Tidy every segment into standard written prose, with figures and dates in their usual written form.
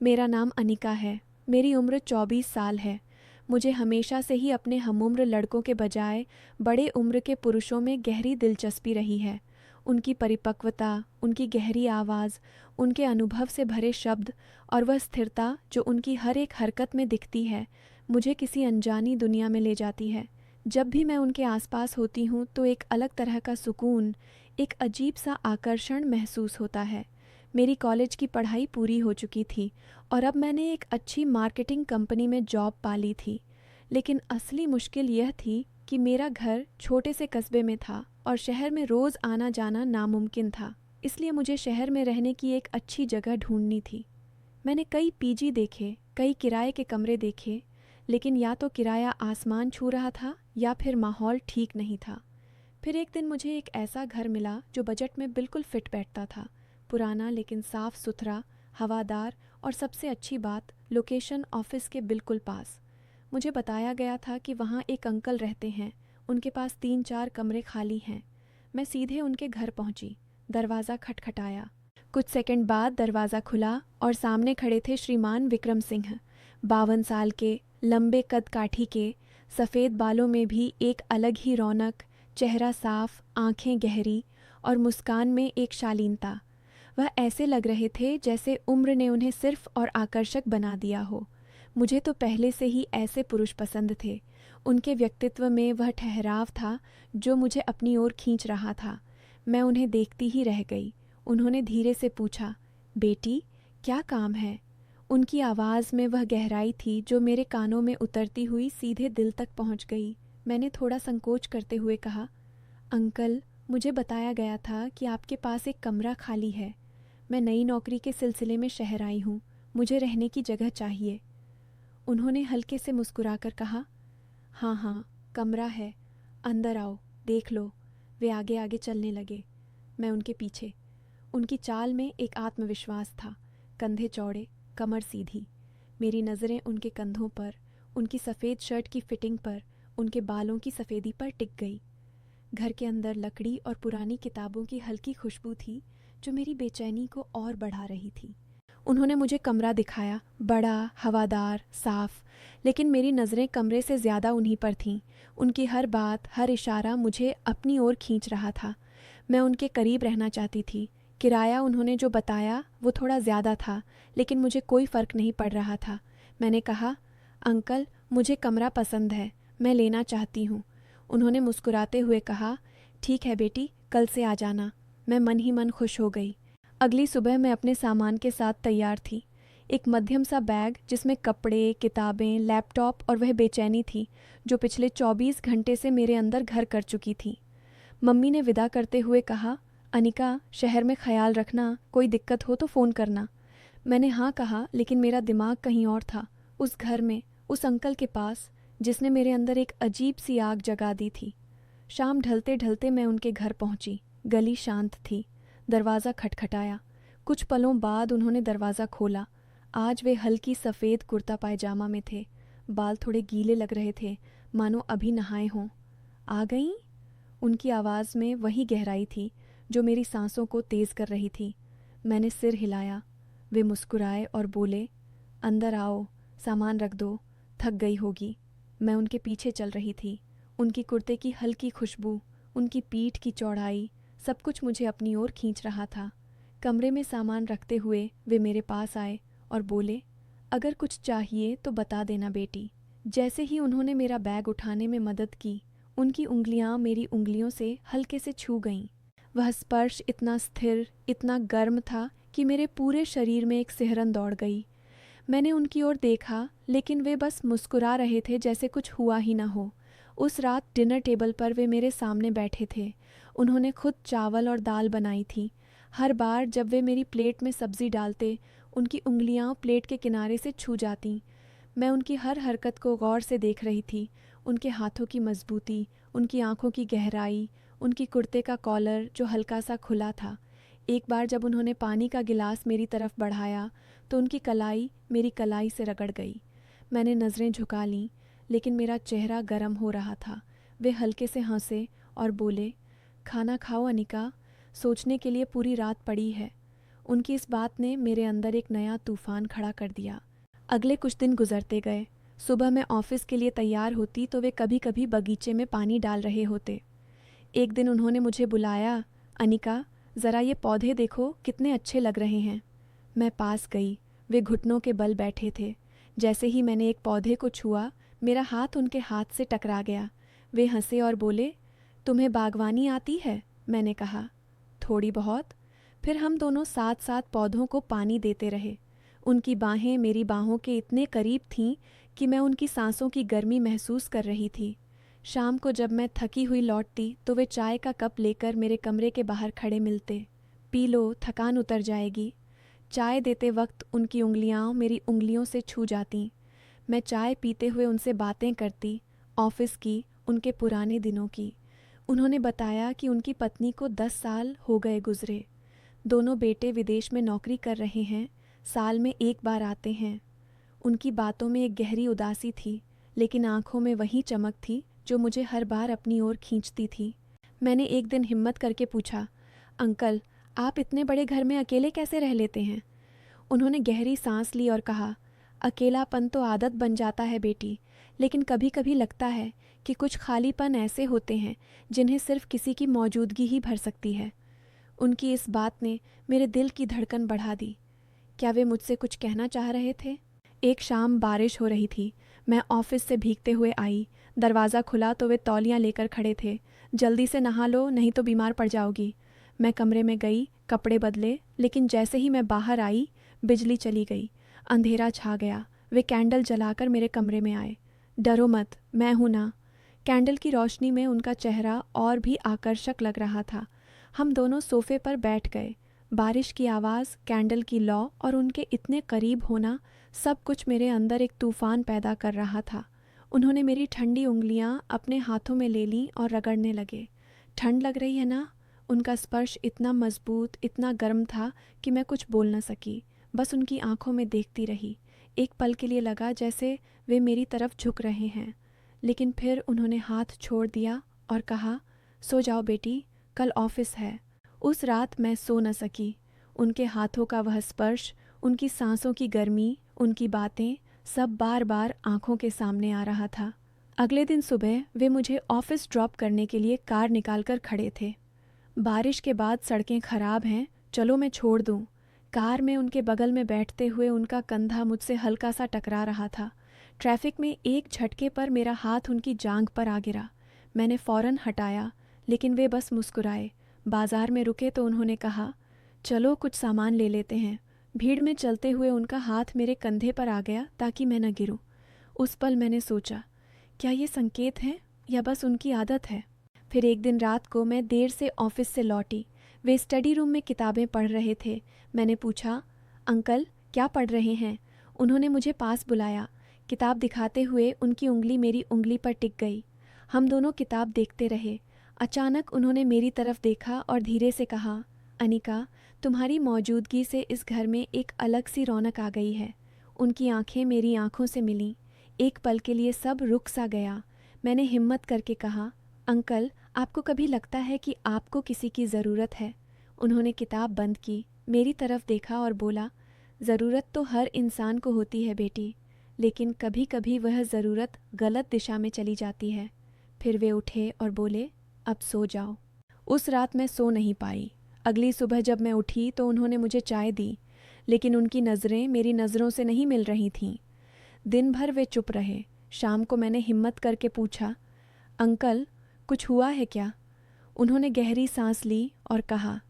मेरा नाम अनिका है। मेरी उम्र 24 साल है। मुझे हमेशा से ही अपने हमउम्र लड़कों के बजाय बड़े उम्र के पुरुषों में गहरी दिलचस्पी रही है। उनकी परिपक्वता, उनकी गहरी आवाज़, उनके अनुभव से भरे शब्द और वह स्थिरता जो उनकी हर एक हरकत में दिखती है, मुझे किसी अनजानी दुनिया में ले जाती है। जब भी मैं उनके आसपास होती हूँ तो एक अलग तरह का सुकून, एक अजीब सा आकर्षण महसूस होता है। मेरी कॉलेज की पढ़ाई पूरी हो चुकी थी और अब मैंने एक अच्छी मार्केटिंग कंपनी में जॉब पा ली थी। लेकिन असली मुश्किल यह थी कि मेरा घर छोटे से कस्बे में था और शहर में रोज़ आना जाना नामुमकिन था। इसलिए मुझे शहर में रहने की एक अच्छी जगह ढूंढनी थी। मैंने कई पीजी देखे, कई किराए के कमरे देखे, लेकिन या तो किराया आसमान छू रहा था या फिर माहौल ठीक नहीं था। फिर एक दिन मुझे एक ऐसा घर मिला जो बजट में बिल्कुल फिट बैठता था। पुराना लेकिन साफ सुथरा, हवादार और सबसे अच्छी बात, लोकेशन ऑफिस के बिल्कुल पास। मुझे बताया गया था कि वहाँ एक अंकल रहते हैं, उनके पास 3-4 कमरे खाली हैं। मैं सीधे उनके घर पहुँची। दरवाज़ा खटखटाया। कुछ सेकंड बाद दरवाज़ा खुला और सामने खड़े थे श्रीमान विक्रम सिंह। 52 साल के, लंबे कद काठी के, सफ़ेद बालों में भी एक अलग ही रौनक, चेहरा साफ, आंखें गहरी और मुस्कान में एक शालीनता। वह ऐसे लग रहे थे जैसे उम्र ने उन्हें सिर्फ और आकर्षक बना दिया हो। मुझे तो पहले से ही ऐसे पुरुष पसंद थे। उनके व्यक्तित्व में वह ठहराव था जो मुझे अपनी ओर खींच रहा था। मैं उन्हें देखती ही रह गई। उन्होंने धीरे से पूछा, बेटी, क्या काम है? उनकी आवाज़ में वह गहराई थी जो मेरे कानों में उतरती हुई सीधे दिल तक पहुंच गई। मैंने थोड़ा संकोच करते हुए कहा, अंकल, मुझे बताया गया था कि आपके पास एक कमरा खाली है। मैं नई नौकरी के सिलसिले में शहर आई हूँ। मुझे रहने की जगह चाहिए। उन्होंने हल्के से मुस्कुराकर कहा, हाँ हाँ, कमरा है, अंदर आओ, देख लो। वे आगे आगे चलने लगे, मैं उनके पीछे। उनकी चाल में एक आत्मविश्वास था, कंधे चौड़े, कमर सीधी। मेरी नज़रें उनके कंधों पर, उनकी सफ़ेद शर्ट की फिटिंग पर, उनके बालों की सफ़ेदी पर टिक गई। घर के अंदर लकड़ी और पुरानी किताबों की हल्की खुशबू थी जो मेरी बेचैनी को और बढ़ा रही थी। उन्होंने मुझे कमरा दिखाया, बड़ा, हवादार, साफ, लेकिन मेरी नज़रें कमरे से ज़्यादा उन्हीं पर थीं। उनकी हर बात, हर इशारा मुझे अपनी ओर खींच रहा था। मैं उनके करीब रहना चाहती थी। किराया उन्होंने जो बताया वो थोड़ा ज़्यादा था, लेकिन मुझे कोई फ़र्क नहीं पड़ रहा था। मैंने कहा, अंकल, मुझे कमरा पसंद है, मैं लेना चाहती हूँ। उन्होंने मुस्कुराते हुए कहा, ठीक है बेटी, कल से आ जाना। मैं मन ही मन खुश हो गई। अगली सुबह मैं अपने सामान के साथ तैयार थी। एक मध्यम सा बैग जिसमें कपड़े, किताबें, लैपटॉप और वह बेचैनी थी जो पिछले 24 घंटे से मेरे अंदर घर कर चुकी थी। मम्मी ने विदा करते हुए कहा, अनिका, शहर में ख्याल रखना, कोई दिक्कत हो तो फ़ोन करना। मैंने हाँ कहा, लेकिन मेरा दिमाग कहीं और था, उस घर में, उस अंकल के पास, जिसने मेरे अंदर एक अजीब सी आग जगा दी थी। शाम ढलते ढलते मैं उनके घर पहुंची। गली शांत थी। दरवाज़ा खटखटाया। कुछ पलों बाद उन्होंने दरवाज़ा खोला। आज वे हल्की सफ़ेद कुर्ता पायजामा में थे। बाल थोड़े गीले लग रहे थे, मानो अभी नहाए हों। आ गईं? उनकी आवाज़ में वही गहराई थी जो मेरी सांसों को तेज़ कर रही थी। मैंने सिर हिलाया। वे मुस्कुराए और बोले, अंदर आओ, सामान रख दो, थक गई होगी। मैं उनके पीछे चल रही थी। उनकी कुर्ते की हल्की खुशबू, उनकी पीठ की चौड़ाई, सब कुछ मुझे अपनी ओर खींच रहा था। कमरे में सामान रखते हुए वे मेरे पास आए और बोले, अगर कुछ चाहिए तो बता देना बेटी। जैसे ही उन्होंने मेरा बैग उठाने में मदद की, उनकी उंगलियां मेरी उंगलियों से हल्के से छू गईं। वह स्पर्श इतना स्थिर, इतना गर्म था कि मेरे पूरे शरीर में एक सिहरन दौड़ गई। मैंने उनकी ओर देखा, लेकिन वे बस मुस्कुरा रहे थे जैसे कुछ हुआ ही ना हो। उस रात डिनर टेबल पर वे मेरे सामने बैठे थे। उन्होंने खुद चावल और दाल बनाई थी। हर बार जब वे मेरी प्लेट में सब्ज़ी डालते, उनकी उंगलियां प्लेट के किनारे से छू जातीं। मैं उनकी हर हरकत को गौर से देख रही थी। उनके हाथों की मजबूती, उनकी आंखों की गहराई, उनकी कुर्ते का कॉलर जो हल्का सा खुला था। एक बार जब उन्होंने पानी का गिलास मेरी तरफ बढ़ाया तो उनकी कलाई मेरी कलाई से रगड़ गई। मैंने नज़रें झुका लीं, लेकिन मेरा चेहरा गर्म हो रहा था। वे हल्के से हंसे और बोले, खाना खाओ अनिका, सोचने के लिए पूरी रात पड़ी है। उनकी इस बात ने मेरे अंदर एक नया तूफान खड़ा कर दिया। अगले कुछ दिन गुजरते गए। सुबह मैं ऑफिस के लिए तैयार होती तो वे कभी कभी बगीचे में पानी डाल रहे होते। एक दिन उन्होंने मुझे बुलाया, अनिका, ज़रा ये पौधे देखो कितने अच्छे लग रहे हैं। मैं पास गई। वे घुटनों के बल बैठे थे। जैसे ही मैंने एक पौधे को छुआ, मेरा हाथ उनके हाथ से टकरा गया। वे हंसे और बोले, तुम्हें बागवानी आती है? मैंने कहा, थोड़ी बहुत। फिर हम दोनों साथ साथ पौधों को पानी देते रहे। उनकी बाहें मेरी बाहों के इतने करीब थीं कि मैं उनकी सांसों की गर्मी महसूस कर रही थी। शाम को जब मैं थकी हुई लौटती तो वे चाय का कप लेकर मेरे कमरे के बाहर खड़े मिलते। पी लो, थकान उतर जाएगी। चाय देते वक्त उनकी उंगलियां मेरी उंगलियों से छू जातीं। मैं चाय पीते हुए उनसे बातें करती, ऑफिस की, उनके पुराने दिनों की। उन्होंने बताया कि उनकी पत्नी को 10 साल हो गए गुजरे। दोनों बेटे विदेश में नौकरी कर रहे हैं, साल में एक बार आते हैं। उनकी बातों में एक गहरी उदासी थी, लेकिन आंखों में वही चमक थी जो मुझे हर बार अपनी ओर खींचती थी। मैंने एक दिन हिम्मत करके पूछा, अंकल, आप इतने बड़े घर में अकेले कैसे रह लेते हैं? उन्होंने गहरी सांस ली और कहा, अकेलापन तो आदत बन जाता है बेटी, लेकिन कभी कभी लगता है कि कुछ खालीपन ऐसे होते हैं जिन्हें सिर्फ किसी की मौजूदगी ही भर सकती है। उनकी इस बात ने मेरे दिल की धड़कन बढ़ा दी। क्या वे मुझसे कुछ कहना चाह रहे थे? एक शाम बारिश हो रही थी। मैं ऑफिस से भीगते हुए आई। दरवाज़ा खुला तो वे तौलियाँ लेकर खड़े थे। जल्दी से नहा लो, नहीं तो बीमार पड़ जाओगी। मैं कमरे में गई, कपड़े बदले, लेकिन जैसे ही मैं बाहर आई, बिजली चली गई। अंधेरा छा गया। वे कैंडल जलाकर मेरे कमरे में आए। डरो मत, मैं हूं ना। कैंडल की रोशनी में उनका चेहरा और भी आकर्षक लग रहा था। हम दोनों सोफे पर बैठ गए। बारिश की आवाज़, कैंडल की लौ और उनके इतने करीब होना, सब कुछ मेरे अंदर एक तूफान पैदा कर रहा था। उन्होंने मेरी ठंडी उंगलियां अपने हाथों में ले लीं और रगड़ने लगे। ठंड लग रही है ना? उनका स्पर्श इतना मजबूत, इतना गर्म था कि मैं कुछ बोल न सकी। बस उनकी आंखों में देखती रही। एक पल के लिए लगा जैसे वे मेरी तरफ झुक रहे हैं, लेकिन फिर उन्होंने हाथ छोड़ दिया और कहा, सो जाओ बेटी, कल ऑफिस है। उस रात मैं सो न सकी। उनके हाथों का वह स्पर्श, उनकी सांसों की गर्मी, उनकी बातें, सब बार बार आंखों के सामने आ रहा था। अगले दिन सुबह वे मुझे ऑफिस ड्रॉप करने के लिए कार निकाल कर खड़े थे। बारिश के बाद सड़कें खराब हैं, चलो मैं छोड़ दूं। कार में उनके बगल में बैठते हुए उनका कंधा मुझसे हल्का सा टकरा रहा था। ट्रैफिक में एक झटके पर मेरा हाथ उनकी जांघ पर आ गिरा। मैंने फ़ौरन हटाया, लेकिन वे बस मुस्कुराए। बाजार में रुके तो उन्होंने कहा, चलो कुछ सामान ले लेते हैं। भीड़ में चलते हुए उनका हाथ मेरे कंधे पर आ गया ताकि मैं न गिरूं। उस पल मैंने सोचा, क्या ये संकेत है या बस उनकी आदत है? फिर एक दिन रात को मैं देर से ऑफिस से लौटी। वे स्टडी रूम में किताबें पढ़ रहे थे। मैंने पूछा, अंकल, क्या पढ़ रहे हैं? उन्होंने मुझे पास बुलाया। किताब दिखाते हुए उनकी उंगली मेरी उंगली पर टिक गई। हम दोनों किताब देखते रहे। अचानक उन्होंने मेरी तरफ देखा और धीरे से कहा, अनिका, तुम्हारी मौजूदगी से इस घर में एक अलग सी रौनक आ गई है। उनकी आंखें मेरी आंखों से मिलीं। एक पल के लिए सब रुक सा गया। मैंने हिम्मत करके कहा, अंकल, आपको कभी लगता है कि आपको किसी की ज़रूरत है? उन्होंने किताब बंद की, मेरी तरफ देखा और बोला, ज़रूरत तो हर इंसान को होती है बेटी, लेकिन कभी कभी वह ज़रूरत गलत दिशा में चली जाती है। फिर वे उठे और बोले, अब सो जाओ। उस रात मैं सो नहीं पाई। अगली सुबह जब मैं उठी तो उन्होंने मुझे चाय दी, लेकिन उनकी नज़रें मेरी नज़रों से नहीं मिल रही थीं। दिन भर वे चुप रहे। शाम को मैंने हिम्मत करके पूछा, अंकल, कुछ हुआ है क्या? उन्होंने गहरी सांस ली और कहा,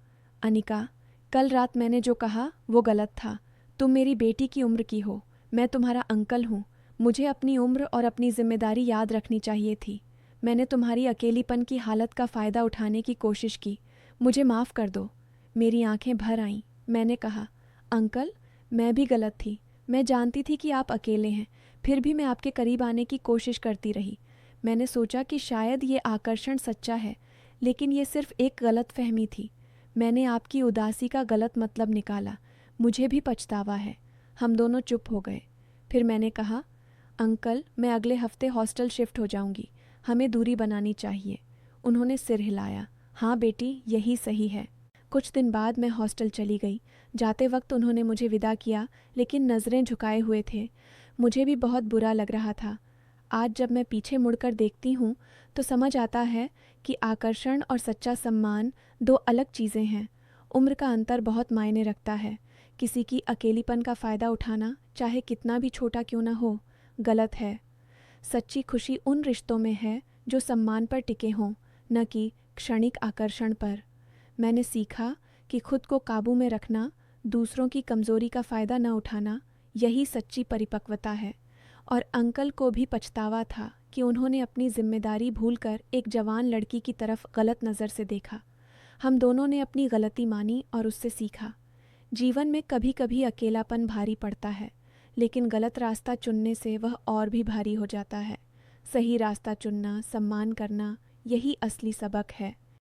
अनिका, कल रात मैंने जो कहा वो गलत था। तुम मेरी बेटी की उम्र की हो, मैं तुम्हारा अंकल हूँ। मुझे अपनी उम्र और अपनी जिम्मेदारी याद रखनी चाहिए थी। मैंने तुम्हारी अकेलीपन की हालत का फ़ायदा उठाने की कोशिश की। मुझे माफ़ कर दो। मेरी आंखें भर आईं। मैंने कहा, अंकल, मैं भी गलत थी। मैं जानती थी कि आप अकेले हैं, फिर भी मैं आपके करीब आने की कोशिश करती रही। मैंने सोचा कि शायद ये आकर्षण सच्चा है, लेकिन ये सिर्फ एक गलत फहमी थी। मैंने आपकी उदासी का गलत मतलब निकाला। मुझे भी पछतावा है। हम दोनों चुप हो गए। फिर मैंने कहा, अंकल, मैं अगले हफ्ते हॉस्टल शिफ्ट हो जाऊंगी। हमें दूरी बनानी चाहिए। उन्होंने सिर हिलाया। हाँ बेटी, यही सही है। कुछ दिन बाद मैं हॉस्टल चली गई। जाते वक्त उन्होंने मुझे विदा किया, लेकिन नज़रें झुकाए हुए थे। मुझे भी बहुत बुरा लग रहा था। आज जब मैं पीछे मुड़कर देखती हूँ तो समझ आता है कि आकर्षण और सच्चा सम्मान दो अलग चीज़ें हैं। उम्र का अंतर बहुत मायने रखता है। किसी की अकेलीपन का फ़ायदा उठाना, चाहे कितना भी छोटा क्यों ना हो, गलत है। सच्ची खुशी उन रिश्तों में है जो सम्मान पर टिके हों, न कि क्षणिक आकर्षण पर। मैंने सीखा कि खुद को काबू में रखना, दूसरों की कमज़ोरी का फ़ायदा न उठाना, यही सच्ची परिपक्वता है। और अंकल को भी पछतावा था कि उन्होंने अपनी जिम्मेदारी भूलकर एक जवान लड़की की तरफ गलत नज़र से देखा। हम दोनों ने अपनी गलती मानी और उससे सीखा। जीवन में कभी कभी अकेलापन भारी पड़ता है, लेकिन गलत रास्ता चुनने से वह और भी भारी हो जाता है। सही रास्ता चुनना, सम्मान करना, यही असली सबक है।